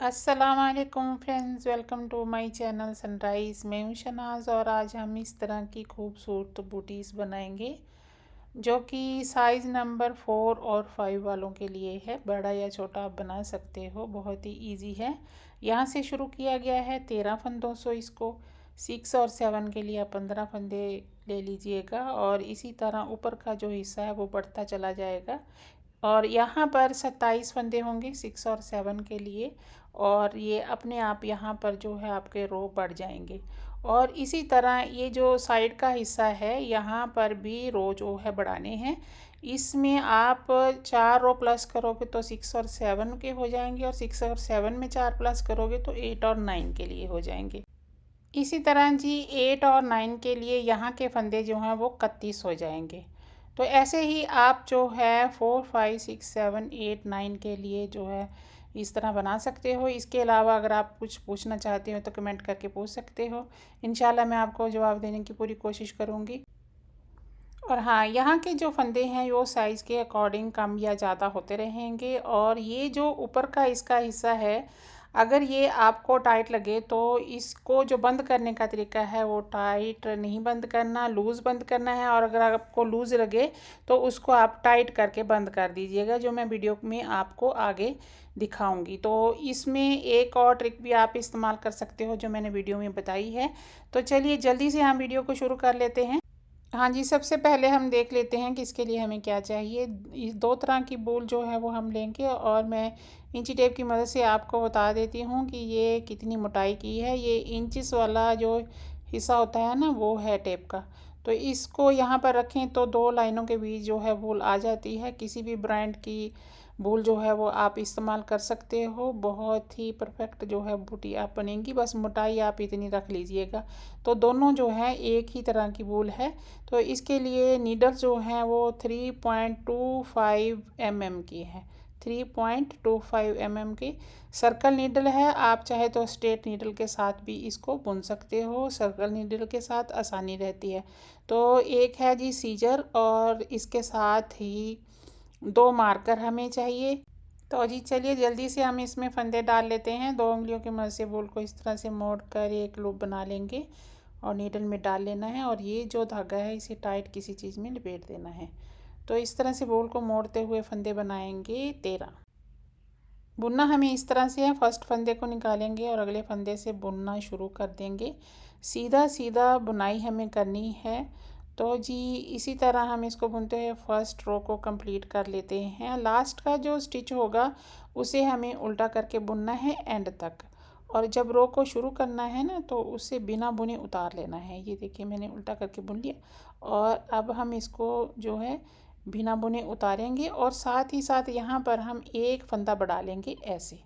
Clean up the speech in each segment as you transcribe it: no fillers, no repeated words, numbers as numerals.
अस्सलामुअलैकुम friends, welcome to my channel Sunrise. मैं हूं शनाज और आज हम इस तरह की खूबसूरत बूटीज़ बनाएंगे जो कि साइज़ नंबर 4 और 5 वालों के लिए है। बड़ा या छोटा आप बना सकते हो, बहुत ही इजी है। यहाँ से शुरू किया गया है 13 फंदों से। इसको 6 और 7 के लिए आप 15 फंदे ले लीजिएगा और इसी तरह ऊपर का जो हिस्सा है वो बढ़ता चला जाएगा। और यहाँ पर 27 फंदे होंगे 6 और 7 के लिए, और ये अपने आप यहाँ पर जो है आपके रो बढ़ जाएंगे। और इसी तरह ये जो साइड का हिस्सा है यहाँ पर भी रो जो है बढ़ाने हैं। इसमें आप 4 रो प्लस करोगे तो 6 और 7 के हो जाएंगे, और 6 और 7 में 4 प्लस करोगे तो 8 और 9 के लिए हो जाएंगे। इसी तरह जी 8 और 9 के लिए यहाँ के फंदे जो हैं वो 31 हो जाएंगे। तो ऐसे ही आप जो है 4 5 6 7 8 9 के लिए जो है इस तरह बना सकते हो। इसके अलावा अगर आप कुछ पूछना चाहते हो तो कमेंट करके पूछ सकते हो। इंशाल्लाह मैं आपको जवाब देने की पूरी कोशिश करूँगी। और हाँ, यहाँ के जो फंदे हैं वो साइज़ के अकॉर्डिंग कम या ज़्यादा होते रहेंगे। और ये जो ऊपर का इसका हिस्सा है, अगर ये आपको टाइट लगे तो इसको जो बंद करने का तरीका है वो टाइट नहीं बंद करना, लूज़ बंद करना है। और अगर आपको लूज़ लगे तो उसको आप टाइट करके बंद कर दीजिएगा, जो मैं वीडियो में आपको आगे दिखाऊंगी। तो इसमें एक और ट्रिक भी आप इस्तेमाल कर सकते हो जो मैंने वीडियो में बताई है। तो चलिए जल्दी से हम वीडियो को शुरू कर लेते हैं। हाँ जी, सबसे पहले हम देख लेते हैं कि इसके लिए हमें क्या चाहिए। इस दो तरह की बूल जो है वो हम लेंगे, और मैं इंची टेप की मदद से आपको बता देती हूँ कि ये कितनी मोटाई की है। ये इंचिस वाला जो हिस्सा होता है ना, वो है टेप का। तो इसको यहाँ पर रखें तो 2 लाइनों के बीच जो है बूल आ जाती है। किसी भी ब्रांड की बूल जो है वो आप इस्तेमाल कर सकते हो। बहुत ही परफेक्ट जो है बूटी आप बनेंगी। बस मोटाई आप इतनी रख लीजिएगा। तो दोनों जो है एक ही तरह की बूल है। तो इसके लिए नीडल जो है वो 3.25 mm की है। 3.25 mm की सर्कल नीडल है। आप चाहे तो स्ट्रेट नीडल के साथ भी इसको बुन सकते हो। सर्कल नीडल के साथ आसानी रहती है। तो एक है जी सीजर, और इसके साथ ही 2 मार्कर हमें चाहिए। तो जी चलिए जल्दी से हम इसमें फंदे डाल लेते हैं। 2 उंगलियों की मदद से बॉल को इस तरह से मोड़ कर एक लूप बना लेंगे और नीडल में डाल लेना है। और ये जो धागा है इसे टाइट किसी चीज़ में लपेट देना है। तो इस तरह से बॉल को मोड़ते हुए फंदे बनाएंगे 13। बुनना हमें इस तरह से है। फर्स्ट फंदे को निकालेंगे और अगले फंदे से बुनना शुरू कर देंगे। सीधा सीधा बुनाई हमें करनी है। तो जी इसी तरह हम इसको बुनते हुए फर्स्ट रो को कंप्लीट कर लेते हैं। लास्ट का जो स्टिच होगा उसे हमें उल्टा करके बुनना है एंड तक। और जब रो को शुरू करना है ना तो उसे बिना बुने उतार लेना है। ये देखिए मैंने उल्टा करके बुन लिया, और अब हम इसको जो है बिना बुने उतारेंगे। और साथ ही साथ यहाँ पर हम एक फंदा बढ़ा लेंगे ऐसे।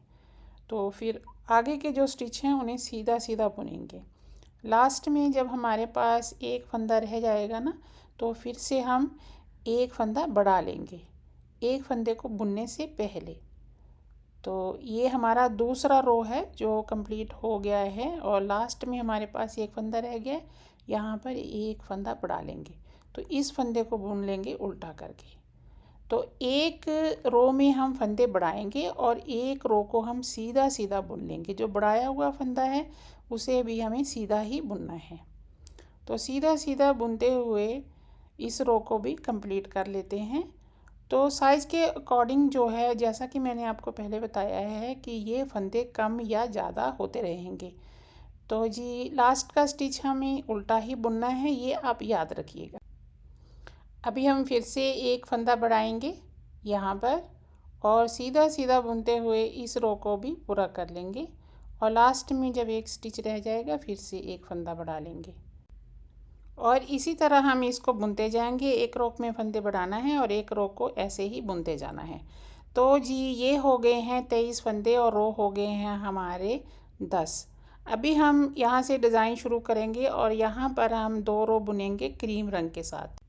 तो फिर आगे के जो स्टिच हैं उन्हें सीधा सीधा बुनेंगे। लास्ट में जब हमारे पास एक फंदा रह जाएगा ना, तो फिर से हम एक फंदा बढ़ा लेंगे एक फंदे को बुनने से पहले। तो ये हमारा दूसरा रो है जो कंप्लीट हो गया है, और लास्ट में हमारे पास एक फंदा रह गया। यहाँ पर एक फंदा बढ़ा लेंगे, तो इस फंदे को बुन लेंगे उल्टा करके। तो एक रो में हम फंदे बढ़ाएंगे और एक रो को हम सीधा सीधा बुन लेंगे। जो बढ़ाया हुआ फंदा है उसे भी हमें सीधा ही बुनना है। तो सीधा सीधा बुनते हुए इस रो को भी कंप्लीट कर लेते हैं। तो साइज़ के अकॉर्डिंग जो है, जैसा कि मैंने आपको पहले बताया है कि ये फंदे कम या ज़्यादा होते रहेंगे। तो जी लास्ट का स्टिच हमें उल्टा ही बुनना है, ये आप याद रखिएगा। अभी हम फिर से एक फंदा बढ़ाएंगे यहाँ पर, और सीधा सीधा बुनते हुए इस रो को भी पूरा कर लेंगे। और लास्ट में जब एक स्टिच रह जाएगा फिर से एक फंदा बढ़ा लेंगे, और इसी तरह हम इसको बुनते जाएंगे। एक रो में फंदे बढ़ाना है और एक रो को ऐसे ही बुनते जाना है। तो जी ये हो गए हैं 23 फंदे, और रो हो गए हैं हमारे 10। अभी हम यहाँ से डिज़ाइन शुरू करेंगे, और यहाँ पर हम 2 रो बुनेंगे क्रीम रंग के साथ।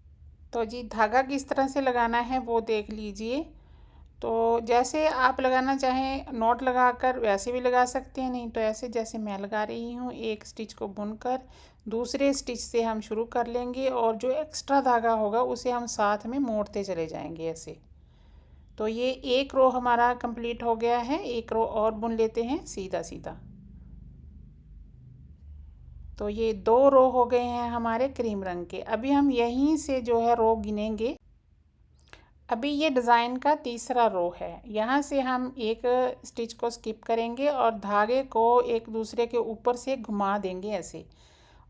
तो जी धागा किस तरह से लगाना है वो देख लीजिए। तो जैसे आप लगाना चाहें नॉट लगाकर वैसे भी लगा सकते हैं, नहीं तो ऐसे जैसे मैं लगा रही हूँ। एक स्टिच को बुनकर दूसरे स्टिच से हम शुरू कर लेंगे, और जो एक्स्ट्रा धागा होगा उसे हम साथ में मोड़ते चले जाएंगे ऐसे। तो ये एक रो हमारा कंप्लीट हो गया है। एक रो और बुन लेते हैं सीधा सीधा। तो ये 2 रो हो गए हैं हमारे क्रीम रंग के। अभी हम यहीं से जो है रो गिनेंगे। अभी ये डिज़ाइन का तीसरा रो है। यहाँ से हम एक स्टिच को स्किप करेंगे और धागे को एक दूसरे के ऊपर से घुमा देंगे ऐसे,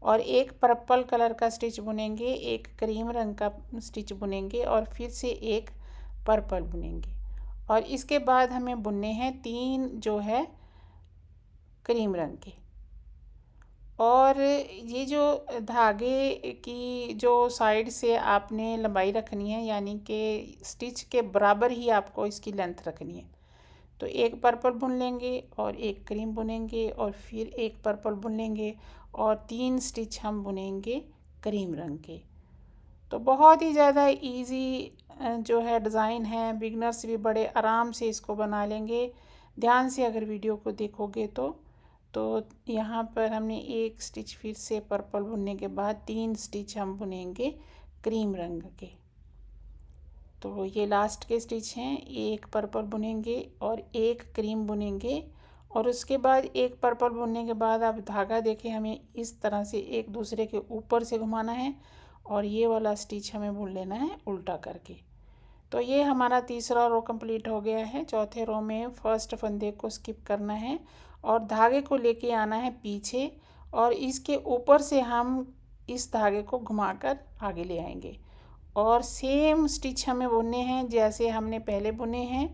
और एक पर्पल कलर का स्टिच बुनेंगे, एक क्रीम रंग का स्टिच बुनेंगे और फिर से एक पर्पल बुनेंगे। और इसके बाद हमें बुनने हैं 3 जो है क्रीम रंग के। और ये जो धागे की जो साइड से आपने लंबाई रखनी है, यानी कि स्टिच के बराबर ही आपको इसकी लेंथ रखनी है। तो एक पर्पल बुन लेंगे और एक क्रीम बुनेंगे और फिर एक पर्पल बुन लेंगे और 3 स्टिच हम बुनेंगे क्रीम रंग के। तो बहुत ही ज़्यादा इजी जो है डिज़ाइन है, बिगनर्स भी बड़े आराम से इसको बना लेंगे ध्यान से अगर वीडियो को देखोगे तो यहाँ पर हमने एक स्टिच फिर से पर्पल बुनने के बाद 3 स्टिच हम बुनेंगे क्रीम रंग के। तो ये लास्ट के स्टिच हैं, एक पर्पल बुनेंगे और एक क्रीम बुनेंगे और उसके बाद एक पर्पल बुनने के बाद आप धागा देखें, हमें इस तरह से एक दूसरे के ऊपर से घुमाना है और ये वाला स्टिच हमें बुन लेना है उल्टा करके। तो ये हमारा तीसरा रो कंप्लीट हो गया है। चौथे रो में फर्स्ट फंदे को स्किप करना है और धागे को लेके आना है पीछे और इसके ऊपर से हम इस धागे को घुमाकर आगे ले आएंगे और सेम स्टिच हमें बुनने हैं जैसे हमने पहले बुने हैं,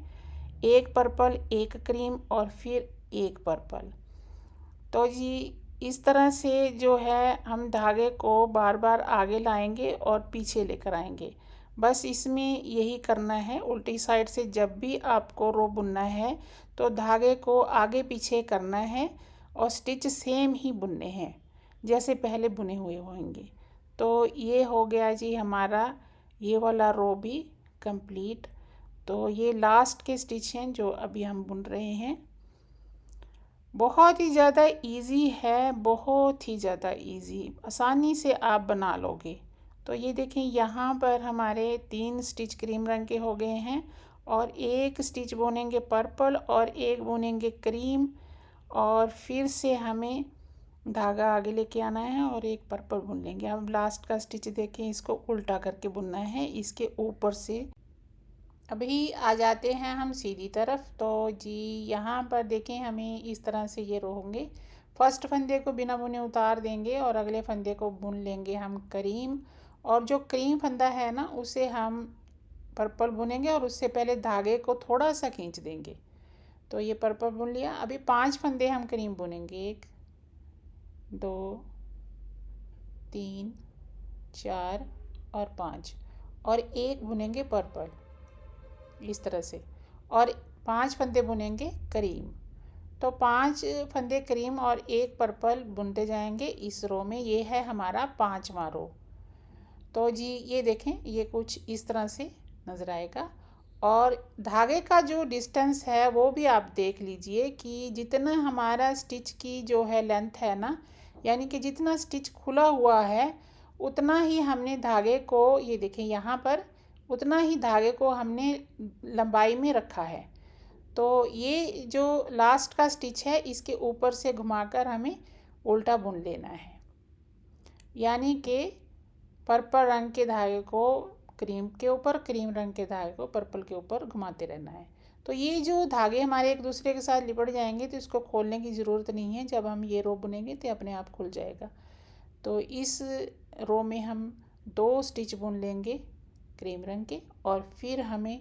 एक पर्पल एक क्रीम और फिर एक पर्पल। तो जी इस तरह से जो है हम धागे को बार बार आगे लाएंगे और पीछे लेकर आएंगे। बस इसमें यही करना है। उल्टी साइड से जब भी आपको रो बुनना है तो धागे को आगे पीछे करना है और स्टिच सेम ही बुनने हैं जैसे पहले बुने हुए होंगे। तो ये हो गया जी हमारा ये वाला रो भी कंप्लीट। तो ये लास्ट के स्टिच हैं जो अभी हम बुन रहे हैं। बहुत ही ज़्यादा इजी है, बहुत ही ज़्यादा इजी, आसानी से आप बना लोगे। तो ये देखें यहाँ पर हमारे 3 स्टिच क्रीम रंग के हो गए हैं और एक स्टिच बुनेंगे पर्पल और एक बुनेंगे क्रीम और फिर से हमें धागा आगे लेके आना है और एक पर्पल बुन लेंगे। अब लास्ट का स्टिच देखें, इसको उल्टा करके बुनना है इसके ऊपर से। अभी आ जाते हैं हम सीधी तरफ। तो जी यहाँ पर देखें हमें इस तरह से ये रो होंगे। फर्स्ट फंदे को बिना बुने उतार देंगे और अगले फंदे को बुन लेंगे हम क्रीम, और जो क्रीम फंदा है ना उसे हम पर्पल बुनेंगे और उससे पहले धागे को थोड़ा सा खींच देंगे। तो ये पर्पल बुन लिया। अभी 5 फंदे हम क्रीम बुनेंगे, 1 2 3 4 और 5, और एक बुनेंगे पर्पल इस तरह से, और 5 फंदे बुनेंगे क्रीम। तो 5 फंदे क्रीम और एक पर्पल बुनते जाएंगे इस रो में। ये है हमारा 5वां रो। तो जी ये देखें ये कुछ इस तरह से नज़र आएगा और धागे का जो डिस्टेंस है वो भी आप देख लीजिए कि जितना हमारा स्टिच की जो है लेंथ है ना, यानी कि जितना स्टिच खुला हुआ है उतना ही हमने धागे को, ये देखें यहाँ पर, उतना ही धागे को हमने लंबाई में रखा है। तो ये जो लास्ट का स्टिच है इसके ऊपर से घुमाकर हमें उल्टा बुन लेना है, यानी कि पर्पल रंग के धागे को क्रीम के ऊपर, क्रीम रंग के धागे को पर्पल के ऊपर घुमाते रहना है। तो ये जो धागे हमारे एक दूसरे के साथ लिपट जाएंगे तो इसको खोलने की ज़रूरत नहीं है। जब हम ये रो बुनेंगे तो अपने आप खुल जाएगा। तो इस रो में हम 2 स्टिच बुन लेंगे क्रीम रंग के और फिर हमें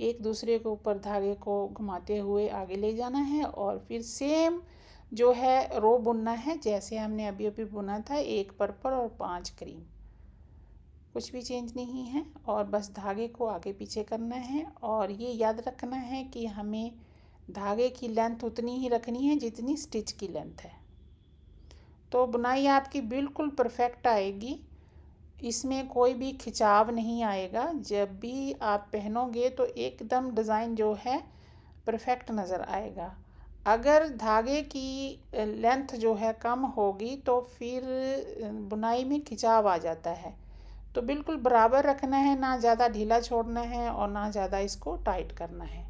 एक दूसरे के ऊपर धागे को घुमाते हुए आगे ले जाना है और फिर सेम जो है रो बुनना है जैसे हमने अभी अभी बुना था, 1 पर्पल और 5 क्रीम, कुछ भी चेंज नहीं है। और बस धागे को आगे पीछे करना है और ये याद रखना है कि हमें धागे की लेंथ उतनी ही रखनी है जितनी स्टिच की लेंथ है। तो बुनाई आपकी बिल्कुल परफेक्ट आएगी, इसमें कोई भी खिंचाव नहीं आएगा। जब भी आप पहनोगे तो एकदम डिज़ाइन जो है परफेक्ट नज़र आएगा। अगर धागे की लेंथ जो है कम होगी तो फिर बुनाई में खिंचाव आ जाता है। तो बिल्कुल बराबर रखना है, ना ज़्यादा ढीला छोड़ना है और ना ज़्यादा इसको टाइट करना है।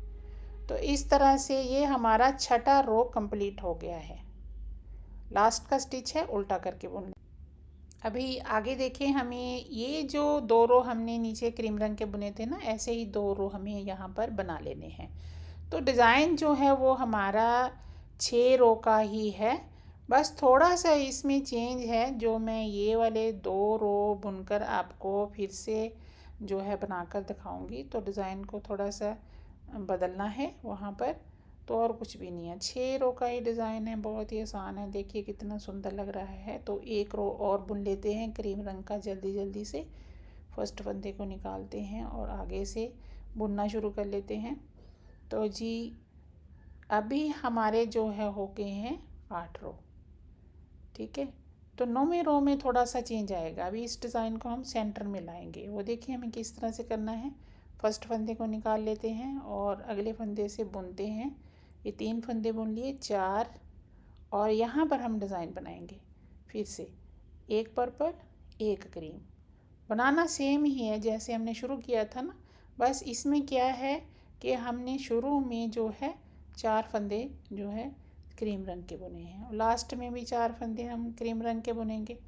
तो इस तरह से ये हमारा छठा रो कंप्लीट हो गया है। लास्ट का स्टिच है उल्टा करके बुनना। अभी आगे देखें, हमें ये जो 2 रो हमने नीचे क्रीम रंग के बुने थे ना, ऐसे ही 2 रो हमें यहाँ पर बना लेने हैं। तो डिज़ाइन जो है वो हमारा 6 रो का ही है, बस थोड़ा सा इसमें चेंज है जो मैं ये वाले 2 रो बुनकर आपको फिर से जो है बनाकर दिखाऊंगी। तो डिज़ाइन को थोड़ा सा बदलना है वहाँ पर, तो और कुछ भी नहीं है। 6 रो का ही डिज़ाइन है, बहुत ही आसान है। देखिए कितना सुंदर लग रहा है। तो एक रो और बुन लेते हैं क्रीम रंग का जल्दी जल्दी से। फर्स्ट फंदे को निकालते हैं और आगे से बुनना शुरू कर लेते हैं। तो जी अभी हमारे जो है हो गए हैं 8 रो, ठीक है। तो 9वें रो में थोड़ा सा चेंज आएगा। अभी इस डिज़ाइन को हम सेंटर में लाएंगे, वो देखिए हमें किस तरह से करना है। फर्स्ट फंदे को निकाल लेते हैं और अगले फंदे से बुनते हैं। ये 3 फंदे बुन लिए, 4, और यहाँ पर हम डिज़ाइन बनाएंगे फिर से। एक पर्पल, एक क्रीम। बनाना सेम ही है जैसे हमने शुरू किया था ना, बस इसमें क्या है कि हमने शुरू में जो है 4 फंदे जो है क्रीम रंग के बुने हैं और लास्ट में भी 4 फंदे हम क्रीम रंग के बुनेंगे।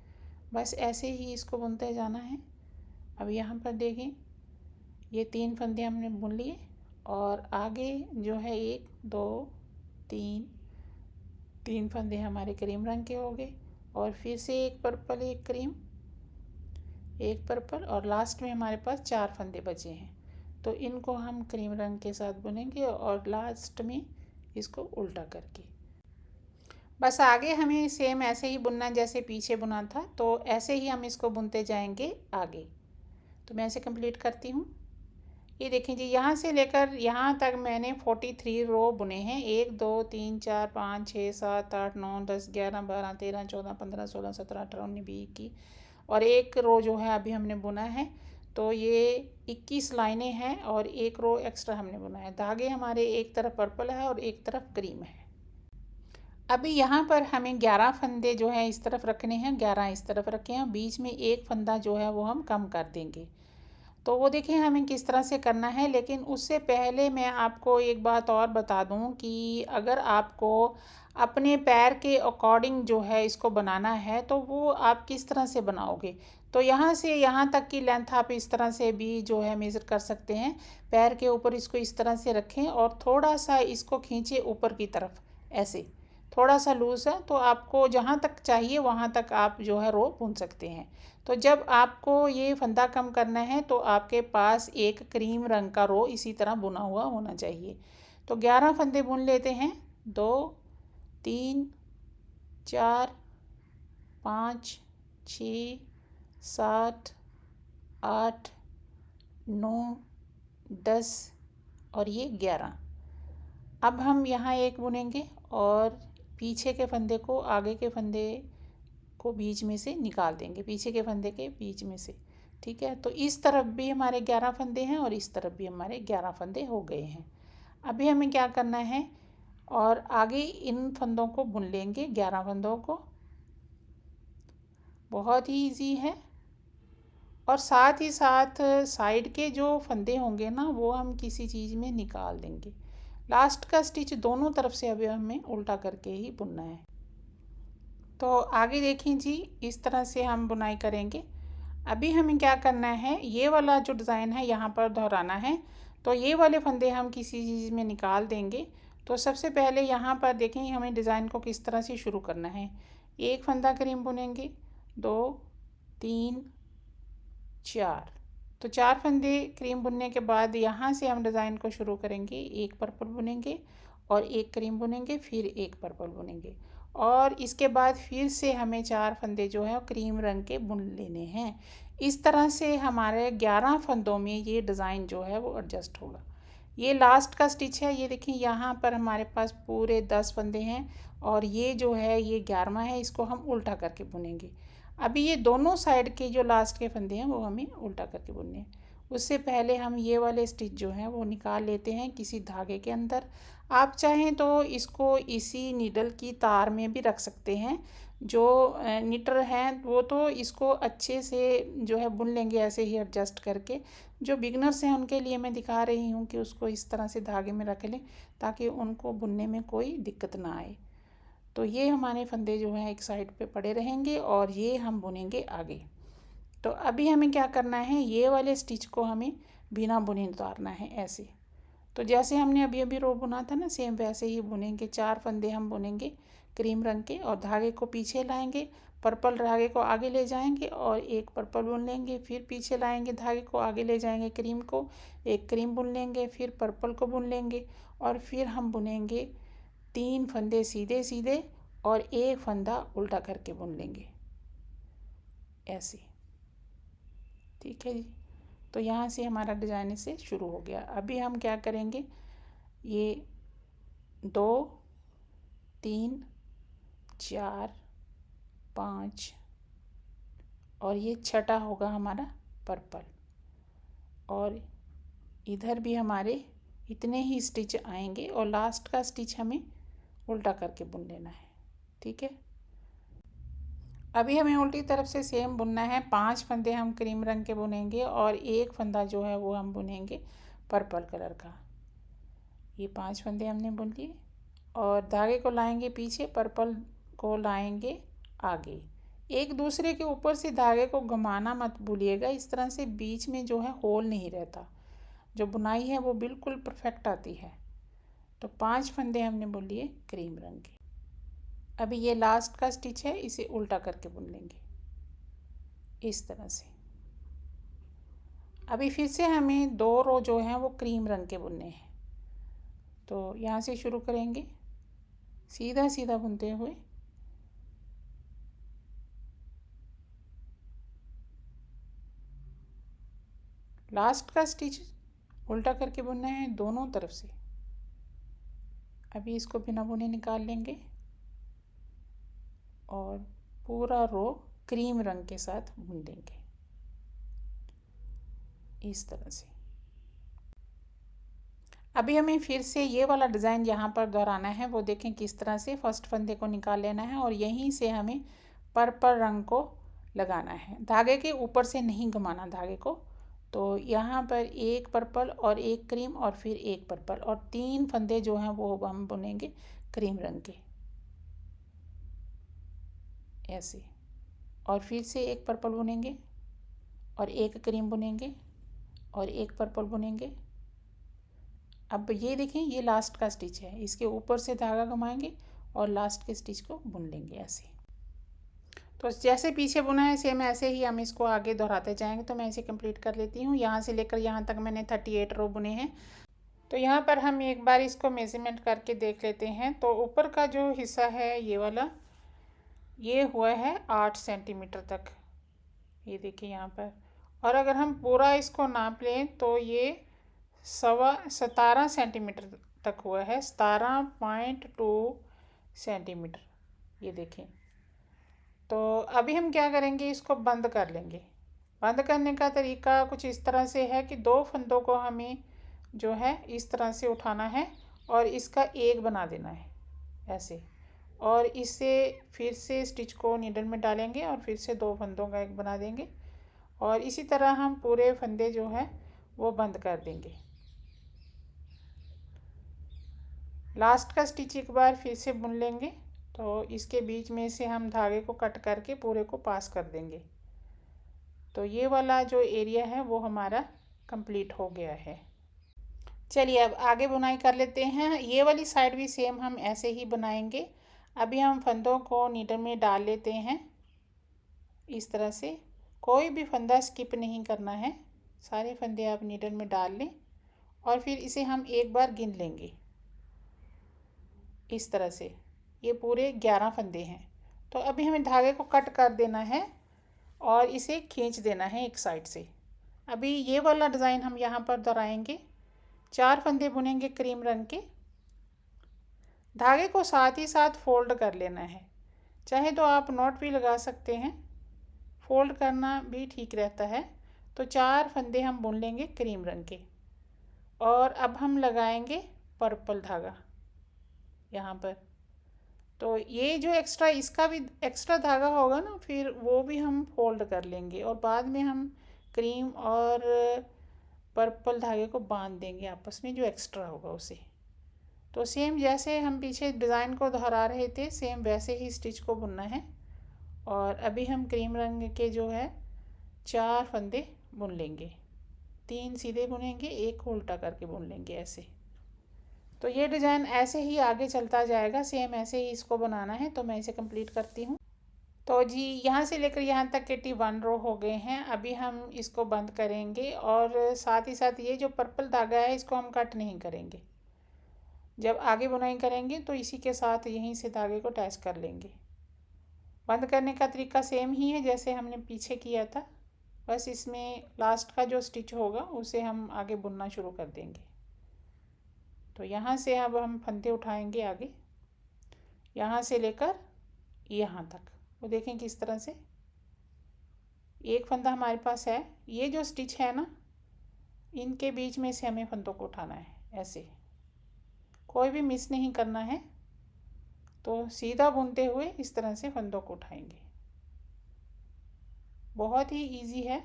बस ऐसे ही इसको बुनते जाना है। अब यहाँ पर देखें, ये 3 फंदे हमने बुन लिए और आगे जो है 1 2 3 फंदे हमारे क्रीम रंग के हो गए और फिर से एक पर्पल, एक क्रीम, एक पर्पल, और लास्ट में हमारे पास 4 फंदे बचे हैं। तो इनको हम क्रीम रंग के साथ बुनेंगे और लास्ट में इसको उल्टा करके। बस आगे हमें सेम ऐसे ही बुनना जैसे पीछे बुना था, तो ऐसे ही हम इसको बुनते जाएंगे आगे। तो मैं ऐसे कंप्लीट करती हूँ। ये देखें जी, यहाँ से लेकर यहाँ तक मैंने 43 रो बुने हैं। 1 2 3 4 5 6 7 8 9 10 11 12 13 14 15 16 17 18 19 20 21, और एक रो जो है अभी हमने बुना है। तो ये 21 लाइनें हैं और एक रो एक्स्ट्रा हमने बुना है। धागे हमारे एक तरफ पर्पल है और एक तरफ क्रीम है। अभी यहाँ पर हमें 11 फंदे जो है इस तरफ रखने हैं, 11 इस तरफ रखे हैं। बीच में एक फंदा जो है वो हम कम कर देंगे। तो वो देखें हमें किस तरह से करना है। लेकिन उससे पहले मैं आपको एक बात और बता दूं कि अगर आपको अपने पैर के अकॉर्डिंग जो है इसको बनाना है तो वो आप किस तरह से बनाओगे। तो यहाँ से यहाँ तक की लेंथ आप इस तरह से भी जो है मेज़र कर सकते हैं। पैर के ऊपर इसको इस तरह से रखें और थोड़ा सा इसको खींचे ऊपर की तरफ, ऐसे थोड़ा सा लूज़ है। तो आपको जहाँ तक चाहिए वहाँ तक आप जो है रो बुन सकते हैं। तो जब आपको ये फंदा कम करना है तो आपके पास एक क्रीम रंग का रो इसी तरह बुना हुआ होना चाहिए। तो 11 फंदे बुन लेते हैं। 2 3 4 5 6 7 8 9 10 और ये 11। अब हम यहाँ एक बुनेंगे और पीछे के फंदे को आगे के फंदे को बीच में से निकाल देंगे, पीछे के फंदे के बीच में से, ठीक है। तो इस तरफ भी हमारे 11 फंदे हैं और इस तरफ भी हमारे 11 फंदे हो गए हैं। अभी हमें क्या करना है, और आगे इन फंदों को बुन लेंगे, 11 फंदों को। बहुत ही इजी है। और साथ ही साथ साइड के जो फंदे होंगे ना वो हम किसी चीज़ में निकाल देंगे। लास्ट का स्टिच दोनों तरफ से अभी हमें उल्टा करके ही बुनना है। तो आगे देखें जी, इस तरह से हम बुनाई करेंगे। अभी हमें क्या करना है, ये वाला जो डिज़ाइन है यहाँ पर दोहराना है। तो ये वाले फंदे हम किसी चीज़ में निकाल देंगे। तो सबसे पहले यहाँ पर देखें हमें डिज़ाइन को किस तरह से शुरू करना है। एक फंदा क्रीम बुनेंगे, 2 3 4। तो 4 फंदे क्रीम बुनने के बाद यहाँ से हम डिज़ाइन को शुरू करेंगे। एक पर्पल बुनेंगे और एक क्रीम बुनेंगे, फिर एक पर्पल बुनेंगे, और इसके बाद फिर से हमें 4 फंदे जो है क्रीम रंग के बुन लेने हैं। इस तरह से हमारे 11 फंदों में ये डिज़ाइन जो है वो एडजस्ट होगा। ये लास्ट का स्टिच है। ये देखिए यहाँ पर हमारे पास पूरे 10 फंदे हैं और ये जो है ये 11वां है, इसको हम उल्टा करके बुनेंगे। अभी ये दोनों साइड के जो लास्ट के फंदे हैं वो हमें उल्टा करके बुनने हैं। उससे पहले हम ये वाले स्टिच जो हैं वो निकाल लेते हैं किसी धागे के अंदर। आप चाहें तो इसको इसी नीडल की तार में भी रख सकते हैं। जो निटर हैं वो तो इसको अच्छे से जो है बुन लेंगे ऐसे ही एडजस्ट करके। जो बिगनर्स हैं उनके लिए मैं दिखा रही हूँ कि उसको इस तरह से धागे में रख लें ताकि उनको बुनने में कोई दिक्कत ना आए। तो ये हमारे फंदे जो हैं एक साइड पे पड़े रहेंगे और ये हम बुनेंगे आगे। तो अभी हमें क्या करना है, ये वाले स्टिच को हमें बिना बुने उतारना है ऐसे। तो जैसे हमने अभी अभी रो बुना था ना, सेम वैसे ही बुनेंगे। 4 फंदे हम बुनेंगे क्रीम रंग के और धागे को पीछे लाएंगे, पर्पल धागे को आगे ले जाएंगे और एक पर्पल बुन लेंगे, फिर पीछे लाएंगे धागे को आगे ले जाएंगे क्रीम को, एक क्रीम बुन लेंगे, फिर पर्पल को बुन लेंगे और फिर हम बुनेंगे 3 फंदे सीधे सीधे और एक फंदा उल्टा करके बुन लेंगे ऐसे। ठीक है जी। तो यहाँ से हमारा डिज़ाइन से शुरू हो गया। अभी हम क्या करेंगे, ये 2 3 4 5 और ये छठा होगा हमारा पर्पल और इधर भी हमारे इतने ही स्टिच आएंगे और लास्ट का स्टिच हमें उल्टा करके बुन लेना है। ठीक है। अभी हमें उल्टी तरफ से सेम बुनना है। 5 फंदे हम क्रीम रंग के बुनेंगे और एक फंदा जो है वो हम बुनेंगे पर्पल कलर का। ये 5 फंदे हमने बुन लिए और धागे को लाएंगे पीछे, पर्पल को लाएंगे आगे। एक दूसरे के ऊपर से धागे को घुमाना मत भूलिएगा, इस तरह से बीच में जो है होल नहीं रहता, जो बुनाई है वो बिल्कुल परफेक्ट आती है। तो 5 फंदे हमने बुन लिए क्रीम रंग के। अभी ये लास्ट का स्टिच है, इसे उल्टा करके बुन लेंगे इस तरह से। अभी फिर से हमें 2 रो जो हैं वो क्रीम रंग के बुनने हैं। तो यहाँ से शुरू करेंगे सीधा सीधा बुनते हुए। लास्ट का स्टिच उल्टा करके बुनना है दोनों तरफ से। अभी इसको बिना बुने निकाल लेंगे और पूरा रो क्रीम रंग के साथ बुन देंगे इस तरह से। अभी हमें फिर से ये वाला डिज़ाइन यहाँ पर दोहराना है। वो देखें किस तरह से। फर्स्ट फंदे को निकाल लेना है और यहीं से हमें पर्पल रंग को लगाना है। धागे के ऊपर से नहीं घुमाना धागे को। तो यहाँ पर एक पर्पल और एक क्रीम और फिर एक पर्पल और 3 फंदे जो हैं वो हम बुनेंगे क्रीम रंग के ऐसे। और फिर से एक पर्पल बुनेंगे और एक क्रीम बुनेंगे और एक पर्पल बुनेंगे। अब ये देखें, ये लास्ट का स्टिच है, इसके ऊपर से धागा घुमाएंगे और लास्ट के स्टिच को बुन लेंगे ऐसे। तो जैसे पीछे बुना है सेम ऐसे ही हम इसको आगे दोहराते जाएंगे। तो मैं इसे कंप्लीट कर लेती हूँ। यहाँ से लेकर यहाँ तक मैंने 38 रो बुने हैं। तो यहाँ पर हम एक बार इसको मेजरमेंट करके देख लेते हैं। तो ऊपर का जो हिस्सा है ये वाला, ये हुआ है 8 सेंटीमीटर तक, ये देखिए यहाँ पर। और अगर हम पूरा इसको नाप लें तो ये 17 सेंटीमीटर तक हुआ है, 17.2 सेंटीमीटर, ये देखें। तो अभी हम क्या करेंगे, इसको बंद कर लेंगे। बंद करने का तरीका कुछ इस तरह से है कि 2 फंदों को हमें जो है इस तरह से उठाना है और इसका एक बना देना है ऐसे। और इससे फिर से स्टिच को नीडल में डालेंगे और फिर से 2 फंदों का एक बना देंगे और इसी तरह हम पूरे फंदे जो हैं वो बंद कर देंगे। लास्ट का स्टिच एक बार फिर से बुन लेंगे। तो इसके बीच में से हम धागे को कट करके पूरे को पास कर देंगे। तो ये वाला जो एरिया है वो हमारा कंप्लीट हो गया है। चलिए अब आगे बुनाई कर लेते हैं। ये वाली साइड भी सेम हम ऐसे ही बनाएंगे। अभी हम फंदों को नीडल में डाल लेते हैं इस तरह से। कोई भी फंदा स्किप नहीं करना है, सारे फंदे आप नीडल में डाल लें और फिर इसे हम एक बार गिन लेंगे इस तरह से। ये पूरे 11 फंदे हैं। तो अभी हमें धागे को कट कर देना है और इसे खींच देना है एक साइड से। अभी ये वाला डिज़ाइन हम यहाँ पर दोहराएंगे। 4 फंदे बुनेंगे क्रीम रंग के। धागे को साथ ही साथ फोल्ड कर लेना है, चाहे तो आप नॉट भी लगा सकते हैं, फोल्ड करना भी ठीक रहता है। तो 4 फंदे हम बुन लेंगे क्रीम रंग के। और अब हम लगाएंगे पर्पल धागा यहाँ पर। तो ये जो एक्स्ट्रा, इसका भी एक्स्ट्रा धागा होगा ना, फिर वो भी हम फोल्ड कर लेंगे और बाद में हम क्रीम और पर्पल धागे को बांध देंगे आपस में, जो एक्स्ट्रा होगा उसे। तो सेम जैसे हम पीछे डिज़ाइन को दोहरा रहे थे, सेम वैसे ही स्टिच को बुनना है। और अभी हम क्रीम रंग के जो है 4 फंदे बुन लेंगे। 3 सीधे बुनेंगे, एक उल्टा करके बुन लेंगे ऐसे। तो ये डिज़ाइन ऐसे ही आगे चलता जाएगा, सेम ऐसे ही इसको बनाना है। तो मैं इसे कंप्लीट करती हूँ। तो जी यहाँ से लेकर यहाँ तक के 1 रो हो गए हैं। अभी हम इसको बंद करेंगे और साथ ही साथ ये जो पर्पल धागा है इसको हम कट नहीं करेंगे। जब आगे बुनाई करेंगे तो इसी के साथ यहीं से धागे को अटैच कर लेंगे। बंद करने का तरीका सेम ही है जैसे हमने पीछे किया था, बस इसमें लास्ट का जो स्टिच होगा उसे हम आगे बुनना शुरू कर देंगे। तो यहाँ से अब हम फंदे उठाएंगे आगे, यहाँ से लेकर यहाँ तक। वो देखें किस तरह से एक फंदा हमारे पास है। ये जो स्टिच है ना, इनके बीच में से हमें फंदों को उठाना है ऐसे, कोई भी मिस नहीं करना है। तो सीधा बुनते हुए इस तरह से फंदों को उठाएंगे। बहुत ही इजी है।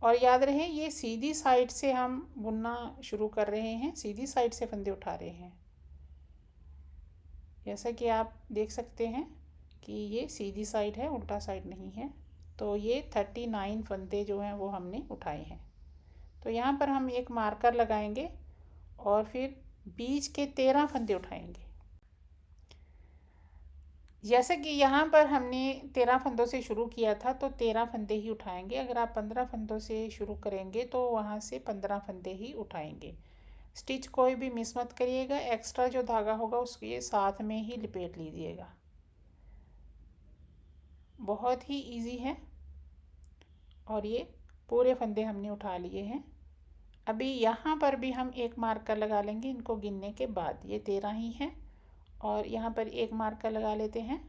और याद रहे ये सीधी साइड से हम बुनना शुरू कर रहे हैं, सीधी साइड से फंदे उठा रहे हैं। जैसा कि आप देख सकते हैं कि ये सीधी साइड है, उल्टा साइड नहीं है। तो ये 39 फंदे जो हैं वो हमने उठाए हैं। तो यहाँ पर हम एक मार्कर लगाएंगे और फिर बीच के 13 फंदे उठाएंगे। जैसे कि यहाँ पर हमने 13 फंदों से शुरू किया था तो 13 फंदे ही उठाएंगे। अगर आप 15 फंदों से शुरू करेंगे तो वहाँ से 15 फंदे ही उठाएंगे। स्टिच कोई भी मिस मत करिएगा, एक्स्ट्रा जो धागा होगा उसके साथ में ही लपेट लीजिएगा। बहुत ही इजी है। और ये पूरे फंदे हमने उठा लिए हैं। अभी यहाँ पर भी हम एक मार्कर लगा लेंगे इनको गिनने के बाद। ये 13 ही हैं और यहाँ पर एक मार्कर लगा लेते हैं।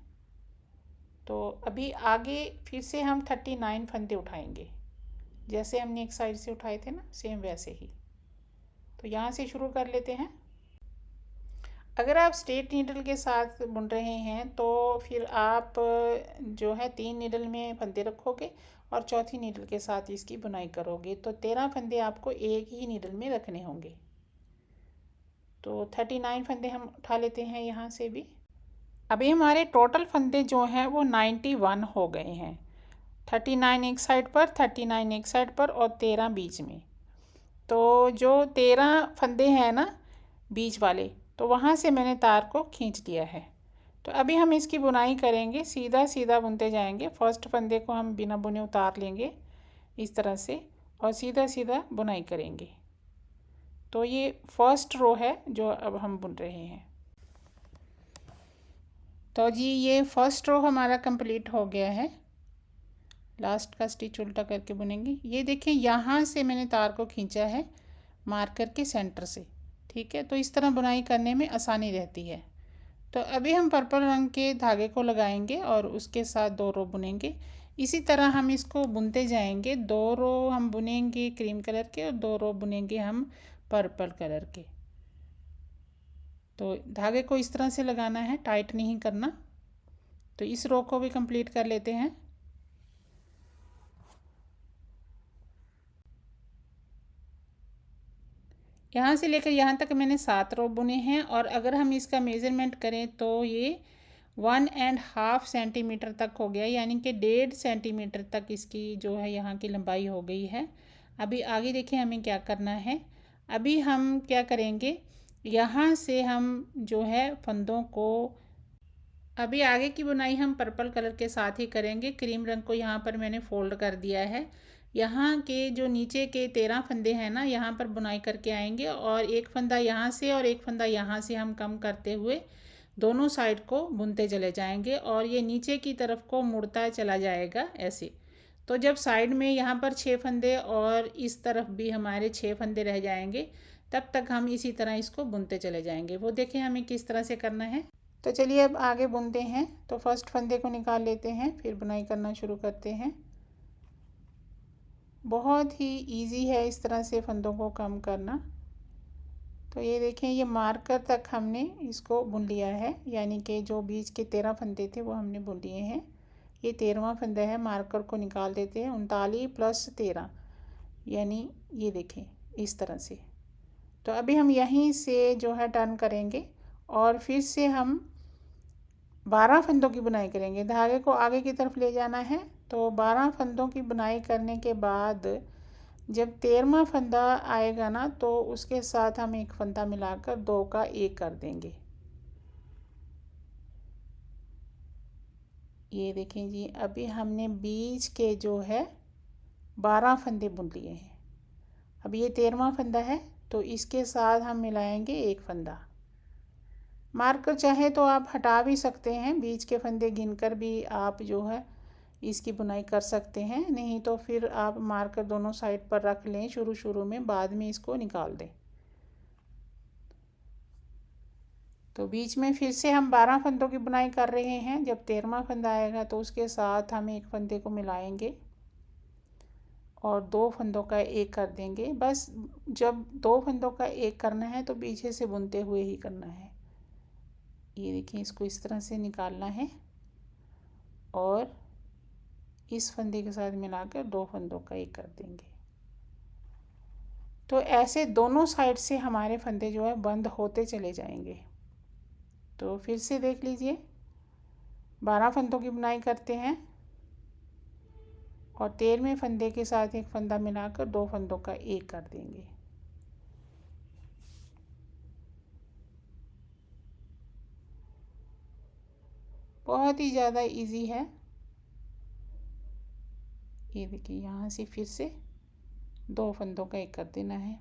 तो अभी आगे फिर से हम 39 फंदे उठाएंगे, जैसे हमने एक साइड से उठाए थे ना, सेम वैसे ही। तो यहाँ से शुरू कर लेते हैं। अगर आप स्ट्रेट नीडल के साथ बुन रहे हैं तो फिर आप जो है 3 नीडल में फंदे रखोगे और चौथी नीडल के साथ इसकी बुनाई करोगे। तो 13 फंदे आपको एक ही नीडल में रखने होंगे। तो 39 फंदे हम उठा लेते हैं यहाँ से भी। अभी हमारे टोटल फंदे जो हैं वो 91 हो गए हैं। 39 एक साइड पर, 39 एक साइड पर और 13 बीच में। तो जो 13 फंदे हैं ना बीच वाले, तो वहाँ से मैंने तार को खींच दिया है। तो अभी हम इसकी बुनाई करेंगे, सीधा सीधा बुनते जाएंगे। फर्स्ट फंदे को हम बिना बुने उतार लेंगे इस तरह से और सीधा सीधा बुनाई करेंगे। तो ये फर्स्ट रो है जो अब हम बुन रहे हैं। तो जी ये फर्स्ट रो हमारा कंप्लीट हो गया है। लास्ट का स्टिच उल्टा करके बुनेंगे। ये देखें यहाँ से मैंने तार को खींचा है मार्कर के सेंटर से, ठीक है। तो इस तरह बुनाई करने में आसानी रहती है। तो अभी हम पर्पल रंग के धागे को लगाएंगे और उसके साथ 2 रो बुनेंगे। इसी तरह हम इसको बुनते जाएंगे। 2 रो हम बुनेंगे क्रीम कलर के और 2 रो बुनेंगे हम पर्पल कलर के। तो धागे को इस तरह से लगाना है, टाइट नहीं करना। तो इस रो को भी कंप्लीट कर लेते हैं। यहाँ से लेकर यहाँ तक मैंने 7 रो बुने हैं और अगर हम इसका मेज़रमेंट करें तो ये 1.5 सेंटीमीटर तक हो गया, यानी कि 1.5 सेंटीमीटर तक इसकी जो है यहाँ की लंबाई हो गई है। अभी आगे देखें हमें क्या करना है। अभी हम क्या करेंगे, यहाँ से हम जो है फंदों को, अभी आगे की बुनाई हम पर्पल कलर के साथ ही करेंगे। क्रीम रंग को यहाँ पर मैंने फोल्ड कर दिया है। यहाँ के जो नीचे के 13 फंदे हैं ना, यहाँ पर बुनाई करके आएंगे और एक फंदा यहाँ से और एक फंदा यहाँ से हम कम करते हुए दोनों साइड को बुनते चले जाएंगे और ये नीचे की तरफ को मुड़ता चला जाएगा ऐसे। तो जब साइड में यहाँ पर 6 फंदे और इस तरफ भी हमारे 6 फंदे रह जाएंगे, तब तक हम इसी तरह इसको बुनते चले जाएंगे। वो देखें हमें किस तरह से करना है। तो चलिए अब आगे बुनते हैं। तो फर्स्ट फंदे को निकाल लेते हैं, फिर बुनाई करना शुरू करते हैं। बहुत ही इजी है इस तरह से फंदों को कम करना। तो ये देखें, ये मार्कर तक हमने इसको बुन लिया है, यानी कि जो बीच के 13 फंदे थे वो हमने बुन लिए हैं। ये 13वां फंदा है, मार्कर को निकाल देते हैं। 39 + 13 यानी ये देखें इस तरह से। तो अभी हम यहीं से जो है टर्न करेंगे और फिर से हम 12 फंदों की बुनाई करेंगे। धागे को आगे की तरफ ले जाना है। तो 12 फंदों की बुनाई करने के बाद जब 13वां फंदा आएगा ना, तो उसके साथ हम एक फंदा मिलाकर 2 का 1 कर देंगे। ये देखें जी, अभी हमने बीच के जो है 12 फंदे बुन लिए हैं। अब ये 13वां फंदा है, तो इसके साथ हम मिलाएंगे एक फंदा। मार्कर चाहे तो आप हटा भी सकते हैं, बीच के फंदे गिनकर भी आप जो है इसकी बुनाई कर सकते हैं, नहीं तो फिर आप मार्कर दोनों साइड पर रख लें शुरू में, बाद में इसको निकाल दें। तो बीच में फिर से हम 12 फंदों की बुनाई कर रहे हैं। जब 13वां फंदा आएगा तो उसके साथ हम एक फंदे को मिलाएंगे और 2 फंदों का 1 कर देंगे। बस जब 2 फंदों का 1 करना है तो पीछे से बुनते हुए ही करना है। ये देखिए, इसको इस तरह से निकालना है और इस फंदे के साथ मिलाकर 2 फंदों का 1 कर देंगे। तो ऐसे दोनों साइड से हमारे फंदे जो है बंद होते चले जाएंगे। तो फिर से देख लीजिए, 12 फंदों की बुनाई करते हैं और 13वें फंदे के साथ एक फंदा मिलाकर 2 फंदों का 1 कर देंगे। बहुत ही ज़्यादा इजी है। ये देखिए, यहाँ से फिर से 2 फंदों का 1 कर देना है।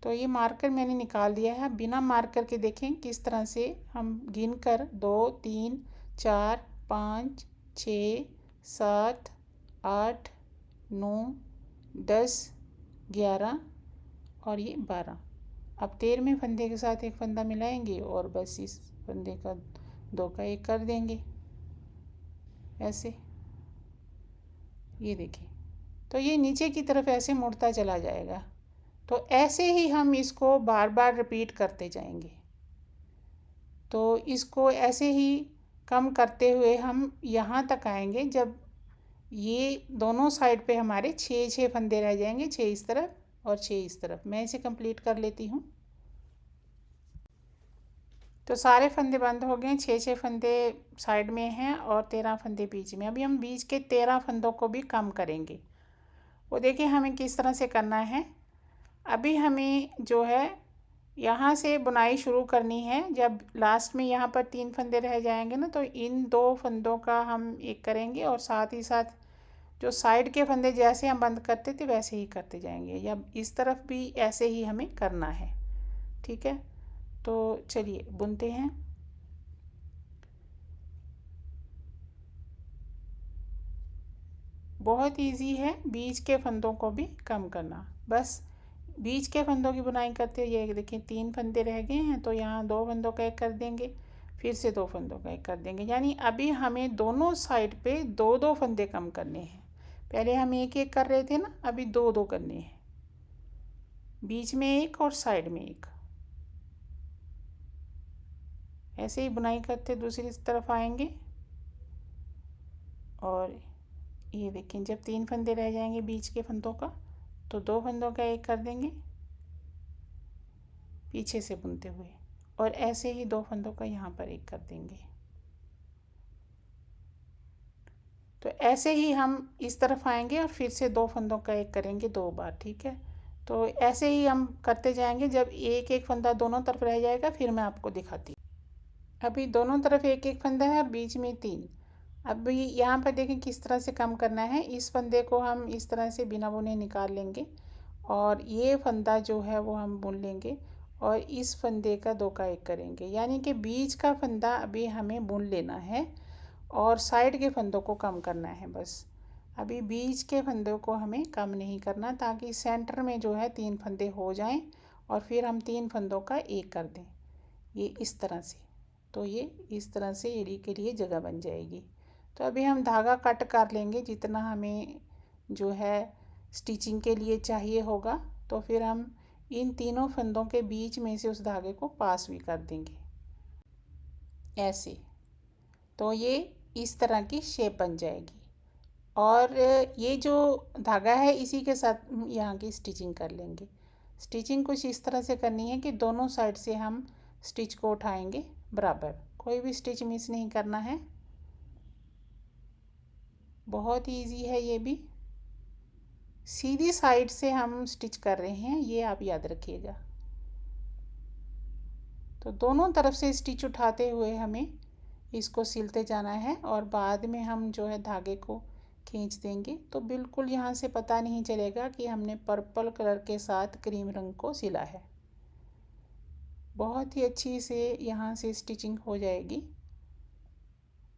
तो ये मार्कर मैंने निकाल दिया है। बिना मार्कर के देखें किस तरह से हम गिन कर 2 3 4 5 6 7 8 9 10 11 और ये 12। अब 13वें फंदे के साथ एक फंदा मिलाएंगे और बस इस फंदे का 2 का 1 कर देंगे ऐसे। ये देखिए, तो ये नीचे की तरफ ऐसे मुड़ता चला जाएगा। तो ऐसे ही हम इसको बार बार रिपीट करते जाएंगे। तो इसको ऐसे ही कम करते हुए हम यहाँ तक आएंगे जब ये दोनों साइड पे हमारे 6 फंदे रह जाएंगे, 6 इस तरफ और 6 इस तरफ। मैं इसे कंप्लीट कर लेती हूँ। तो सारे फंदे बंद हो गए, 6 फंदे साइड में हैं और 13 फंदे बीच में। अभी हम बीच के 13 फंदों को भी कम करेंगे। वो देखिए हमें किस तरह से करना है। अभी हमें जो है यहाँ से बुनाई शुरू करनी है। जब लास्ट में यहाँ पर 3 फंदे रह जाएंगे ना, तो इन 2 फंदों का हम 1 करेंगे और साथ ही साथ जो साइड के फंदे जैसे हम बंद करते थे वैसे ही करते जाएंगे, या इस तरफ भी ऐसे ही हमें करना है। ठीक है, तो चलिए बुनते हैं। बहुत इजी है बीच के फंदों को भी कम करना। बस बीच के फंदों की बुनाई करते हुए ये देखिए 3 फंदे रह गए हैं, तो यहाँ 2 फंदों का 1 कर देंगे, फिर से 2 फंदों का 1 कर देंगे। यानी अभी हमें दोनों साइड पे 2-2 फंदे कम करने हैं। पहले हम 1-1 कर रहे थे ना, अभी 2-2 करने हैं। बीच में 1 और साइड में 1। ऐसे ही बुनाई करते दूसरी तरफ आएंगे और ये देखें जब 3 फंदे रह जाएंगे बीच के फंदों का, तो 2 फंदों का 1 कर देंगे पीछे से बुनते हुए, और ऐसे ही 2 फंदों का यहाँ पर 1 कर देंगे। तो ऐसे ही हम इस तरफ आएंगे और फिर से 2 फंदों का 1 करेंगे 2 बार। ठीक है, तो ऐसे ही हम करते जाएंगे। जब 1-1 फंदा दोनों तरफ रह जाएगा फिर मैं आपको दिखाती हूँ। अभी दोनों तरफ 1-1 फंदा है और बीच में 3। अभी यहाँ पर देखें किस तरह से कम करना है। इस फंदे को हम इस तरह से बिना बुने निकाल लेंगे और ये फंदा जो है वो हम बुन लेंगे और इस फंदे का 2 का 1 करेंगे। यानी कि बीच का फंदा अभी हमें बुन लेना है और साइड के फंदों को कम करना है। बस अभी बीच के फंदों को हमें कम नहीं करना, ताकि सेंटर में जो है 3 फंदे हो जाएं और फिर हम 3 फंदों का 1 कर दें, ये इस तरह से। तो ये इस तरह से एड़ी के लिए जगह बन जाएगी। तो अभी हम धागा कट कर लेंगे जितना हमें जो है स्टिचिंग के लिए चाहिए होगा। तो फिर हम इन तीनों फंदों के बीच में से उस धागे को पास भी कर देंगे ऐसे। तो ये इस तरह की शेप बन जाएगी। और ये जो धागा है इसी के साथ यहाँ की स्टिचिंग कर लेंगे। स्टिचिंग कुछ इस तरह से करनी है कि दोनों साइड से हम स्टिच को उठाएंगे बराबर, कोई भी स्टिच मिस नहीं करना है। बहुत इजी है ये भी, सीधी साइड से हम स्टिच कर रहे हैं, ये आप याद रखिएगा। तो दोनों तरफ से स्टिच उठाते हुए हमें इसको सिलते जाना है और बाद में हम जो है धागे को खींच देंगे। तो बिल्कुल यहाँ से पता नहीं चलेगा कि हमने पर्पल कलर के साथ क्रीम रंग को सिला है। बहुत ही अच्छी से यहाँ से स्टिचिंग हो जाएगी।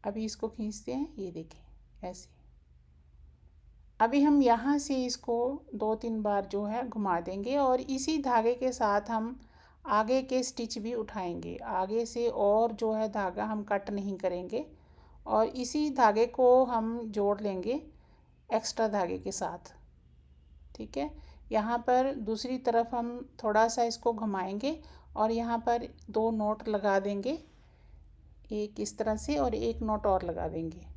अभी इसको खींचते हैं, ये देखें ऐसे। अभी हम यहाँ से इसको 2-3 बार जो है घुमा देंगे और इसी धागे के साथ हम आगे के स्टिच भी उठाएंगे। आगे से और जो है धागा हम कट नहीं करेंगे और इसी धागे को हम जोड़ लेंगे एक्स्ट्रा धागे के साथ। ठीक है, यहाँ पर दूसरी तरफ हम थोड़ा सा इसको घुमाएंगे और यहाँ पर 2 नोट लगा देंगे, एक इस तरह से और एक नोट और लगा देंगे।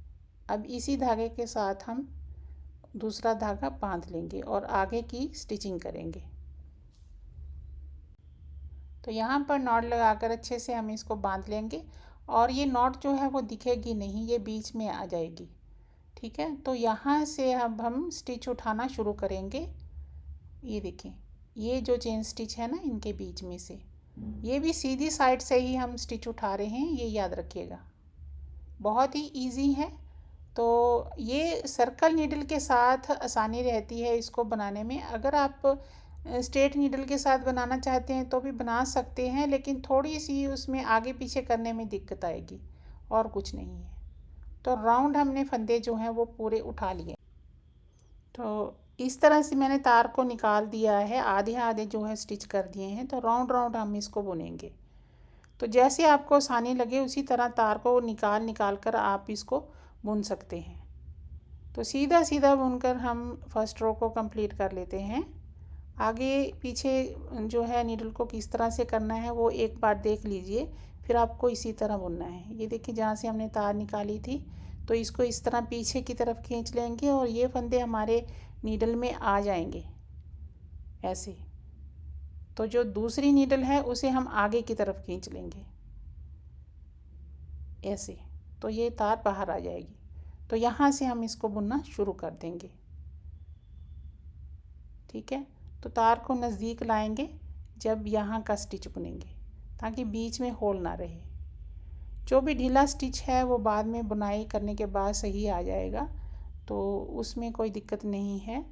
अब इसी धागे के साथ हम दूसरा धागा बांध लेंगे और आगे की स्टिचिंग करेंगे। तो यहाँ पर नॉट लगाकर अच्छे से हम इसको बांध लेंगे और ये नॉट जो है वो दिखेगी नहीं, ये बीच में आ जाएगी। ठीक है, तो यहाँ से अब हम स्टिच उठाना शुरू करेंगे। ये देखें, ये जो चेन स्टिच है ना इनके बीच में से, ये भी सीधी साइड से ही हम स्टिच उठा रहे हैं, ये याद रखिएगा। बहुत ही इजी है। तो ये सर्कल नीडल के साथ आसानी रहती है इसको बनाने में। अगर आप स्ट्रेट नीडल के साथ बनाना चाहते हैं तो भी बना सकते हैं, लेकिन थोड़ी सी उसमें आगे पीछे करने में दिक्कत आएगी, और कुछ नहीं है। तो राउंड हमने फंदे जो हैं वो पूरे उठा लिए। तो इस तरह से मैंने तार को निकाल दिया है, आधे आधे जो है स्टिच कर दिए हैं। तो राउंड राउंड हम इसको बुनेंगे। तो जैसे आपको आसानी लगे उसी तरह तार को निकाल निकाल कर आप इसको बुन सकते हैं। तो सीधा सीधा बुनकर हम फर्स्ट रो को कंप्लीट कर लेते हैं। आगे पीछे जो है नीडल को किस तरह से करना है वो एक बार देख लीजिए, फिर आपको इसी तरह बुनना है। ये देखिए, जहाँ से हमने तार निकाली थी तो इसको इस तरह पीछे की तरफ खींच लेंगे और ये फंदे हमारे नीडल में आ जाएंगे ऐसे। तो जो दूसरी नीडल है उसे हम आगे की तरफ खींच लेंगे ऐसे, तो ये तार बाहर आ जाएगी। तो यहाँ से हम इसको बुनना शुरू कर देंगे। ठीक है, तो तार को नज़दीक लाएंगे जब यहाँ का स्टिच बुनेंगे, ताकि बीच में होल ना रहे। जो भी ढीला स्टिच है वो बाद में बुनाई करने के बाद सही आ जाएगा, तो उसमें कोई दिक्कत नहीं है।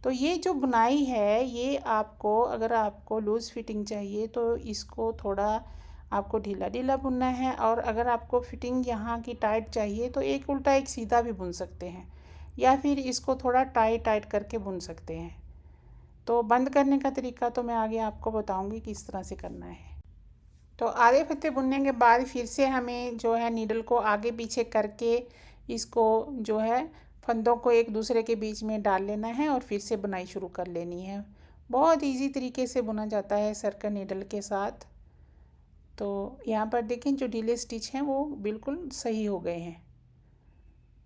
तो ये जो बुनाई है ये आपको, अगर आपको लूज़ फिटिंग चाहिए तो इसको थोड़ा आपको ढीला ढीला बुनना है, और अगर आपको फिटिंग यहाँ की टाइट चाहिए तो एक उल्टा एक सीधा भी बुन सकते हैं, या फिर इसको थोड़ा टाइट टाइट करके बुन सकते हैं। तो बंद करने का तरीका तो मैं आगे आपको बताऊंगी किस तरह से करना है। तो आधे फत्ते बुनने के बाद फिर से हमें जो है नीडल को आगे पीछे करके इसको जो है फंदों को एक दूसरे के बीच में डाल लेना है और फिर से बुनाई शुरू कर लेनी है। बहुत इजी तरीके से बुना जाता है सर्कल नीडल के साथ। तो यहाँ पर देखें, जो ढीले स्टिच हैं वो बिल्कुल सही हो गए हैं।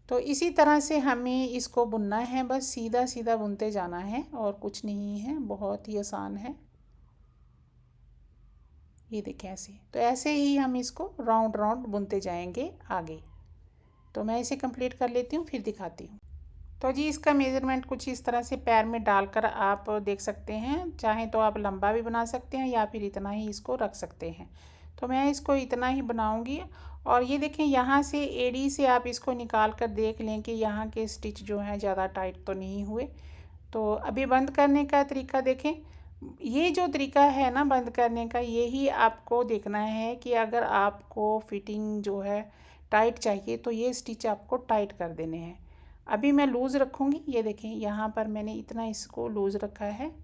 तो इसी तरह से हमें इसको बुनना है, बस सीधा सीधा बुनते जाना है और कुछ नहीं है, बहुत ही आसान है। ये देखें ऐसे। तो ऐसे ही हम इसको राउंड राउंड बुनते जाएंगे आगे। तो मैं इसे कंप्लीट कर लेती हूँ, फिर दिखाती हूँ। तो जी इसका मेज़रमेंट कुछ इस तरह से पैर में डालकर आप देख सकते हैं। चाहें तो आप लंबा भी बना सकते हैं या फिर इतना ही इसको रख सकते हैं। तो मैं इसको इतना ही बनाऊंगी। और ये देखें, यहाँ से एड़ी से आप इसको निकाल कर देख लें कि यहाँ के स्टिच जो हैं ज़्यादा टाइट तो नहीं हुए। तो अभी बंद करने का तरीका देखें। ये जो तरीका है ना बंद करने का, यही आपको देखना है कि अगर आपको फिटिंग जो है टाइट चाहिए तो ये स्टिच आपको टाइट कर देने हैं। अभी मैं लूज़ रखूँगी। ये देखें, यहाँ पर मैंने इतना इसको लूज़ रखा है,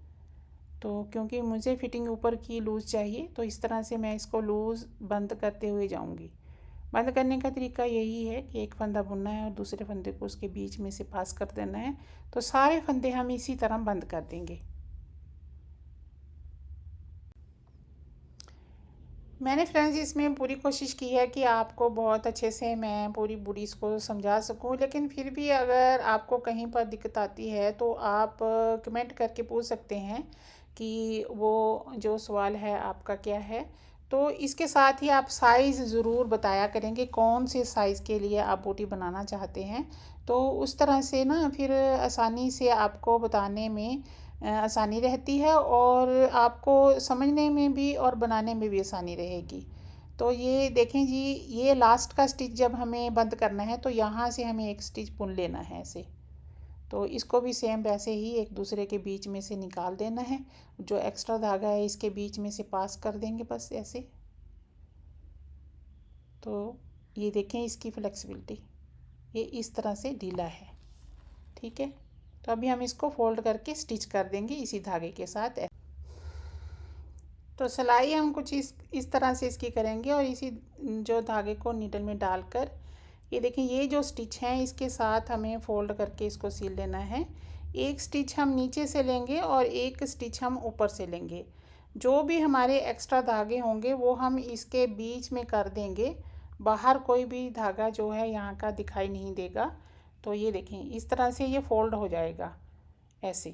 तो क्योंकि मुझे फिटिंग ऊपर की लूज़ चाहिए तो इस तरह से मैं इसको लूज़ बंद करते हुए जाऊँगी। बंद करने का तरीका यही है कि एक फंदा बुनना है और दूसरे फंदे को उसके बीच में से पास कर देना है। तो सारे फंदे हम इसी तरह बंद कर देंगे। मैंने फ्रेंड्स इसमें पूरी कोशिश की है कि आपको बहुत अच्छे से मैं पूरी बूटीज़ को समझा सकूं, लेकिन फिर भी अगर आपको कहीं पर दिक्कत आती है तो आप कमेंट करके पूछ सकते हैं कि वो जो सवाल है आपका क्या है। तो इसके साथ ही आप साइज़ ज़रूर बताया करेंगे कौन से साइज़ के लिए आप बूटी बनाना चाहते हैं। तो उस तरह से ना फिर आसानी से आपको बताने में आसानी रहती है और आपको समझने में भी और बनाने में भी आसानी रहेगी। तो ये देखें जी, ये लास्ट का स्टिच जब हमें बंद करना है तो यहाँ से हमें एक स्टिच बुन लेना है ऐसे। तो इसको भी सेम वैसे ही एक दूसरे के बीच में से निकाल देना है। जो एक्स्ट्रा धागा है इसके बीच में से पास कर देंगे बस ऐसे। तो ये देखें इसकी फ्लेक्सिबिलिटी, ये इस तरह से ढीला है। ठीक है, तो अभी हम इसको फोल्ड करके स्टिच कर देंगे इसी धागे के साथ। तो सिलाई हम कुछ इस तरह से इसकी करेंगे और इसी जो धागे को नीडल में डालकर ये देखें, ये जो स्टिच हैं इसके साथ हमें फोल्ड करके इसको सिल लेना है। एक स्टिच हम नीचे से लेंगे और एक स्टिच हम ऊपर से लेंगे। जो भी हमारे एक्स्ट्रा धागे होंगे वो हम इसके बीच में कर देंगे। बाहर कोई भी धागा जो है यहाँ का दिखाई नहीं देगा। तो ये देखें इस तरह से ये फोल्ड हो जाएगा ऐसे।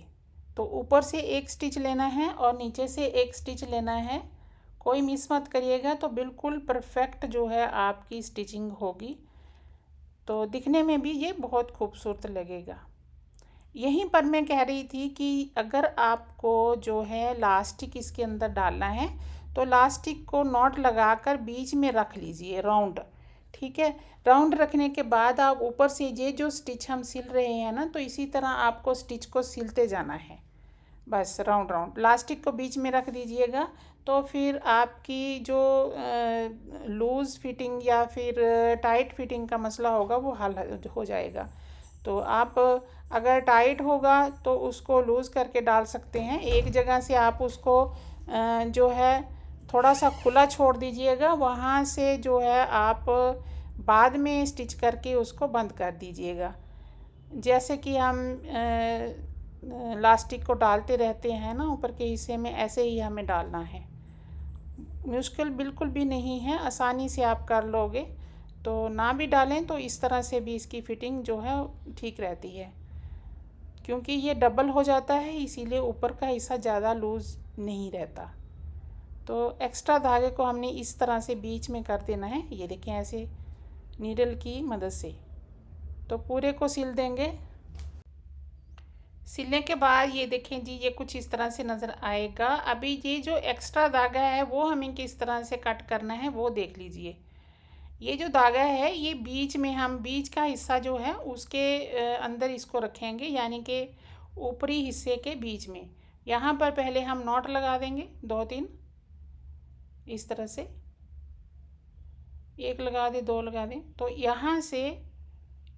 तो ऊपर से एक स्टिच लेना है और नीचे से एक स्टिच लेना है। कोई मिस मत करिएगा, तो बिल्कुल परफेक्ट जो है आपकी स्टिचिंग होगी। तो दिखने में भी ये बहुत खूबसूरत लगेगा। यहीं पर मैं कह रही थी कि अगर आपको जो है लास्टिक इसके अंदर डालना है तो लास्टिक को नॉट लगाकर बीच में रख लीजिए राउंड। ठीक है, राउंड रखने के बाद आप ऊपर से ये जो स्टिच हम सिल रहे हैं ना, तो इसी तरह आपको स्टिच को सिलते जाना है। बस राउंड राउंड लास्टिक को बीच में रख दीजिएगा। तो फिर आपकी जो लूज़ फिटिंग या फिर टाइट फिटिंग का मसला होगा वो हल हो जाएगा। तो आप अगर टाइट होगा तो उसको लूज़ करके डाल सकते हैं। एक जगह से आप उसको जो है थोड़ा सा खुला छोड़ दीजिएगा, वहाँ से जो है आप बाद में स्टिच करके उसको बंद कर दीजिएगा। जैसे कि हम लास्टिक को डालते रहते हैं ना ऊपर के हिस्से में, ऐसे ही हमें डालना है। मुश्किल बिल्कुल भी नहीं है, आसानी से आप कर लोगे। तो ना भी डालें तो इस तरह से भी इसकी फ़िटिंग जो है ठीक रहती है, क्योंकि ये डबल हो जाता है इसीलिए ऊपर का हिस्सा ज़्यादा लूज़ नहीं रहता। तो एक्स्ट्रा धागे को हमने इस तरह से बीच में कर देना है। ये देखें ऐसे नीडल की मदद से तो पूरे को सिल देंगे। सिलने के बाद ये देखें जी, ये कुछ इस तरह से नज़र आएगा। अभी ये जो एक्स्ट्रा धागा है वो हमें किस तरह से कट करना है वो देख लीजिए। ये जो धागा है ये बीच में हम बीच का हिस्सा जो है उसके अंदर इसको रखेंगे, यानी कि ऊपरी हिस्से के बीच में। यहाँ पर पहले हम नॉट लगा देंगे 2-3 इस तरह से, एक लगा दें, 2 लगा दें। तो यहाँ से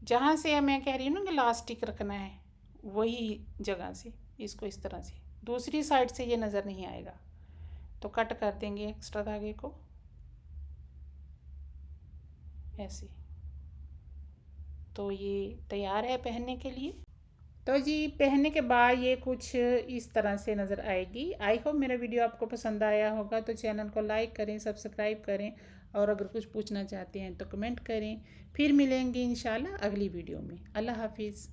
जहाँ से मैं कह रही हूँ ना कि लास्टिक रखना है वही जगह से इसको इस तरह से, दूसरी साइड से ये नज़र नहीं आएगा। तो कट कर देंगे एक्स्ट्रा धागे को ऐसे। तो ये तैयार है पहनने के लिए। तो जी पहनने के बाद ये कुछ इस तरह से नज़र आएगी। आई होप मेरा वीडियो आपको पसंद आया होगा। तो चैनल को लाइक करें, सब्सक्राइब करें और अगर कुछ पूछना चाहते हैं तो कमेंट करें। फिर मिलेंगे इंशाल्लाह अगली वीडियो में। अल्लाह हाफिज़।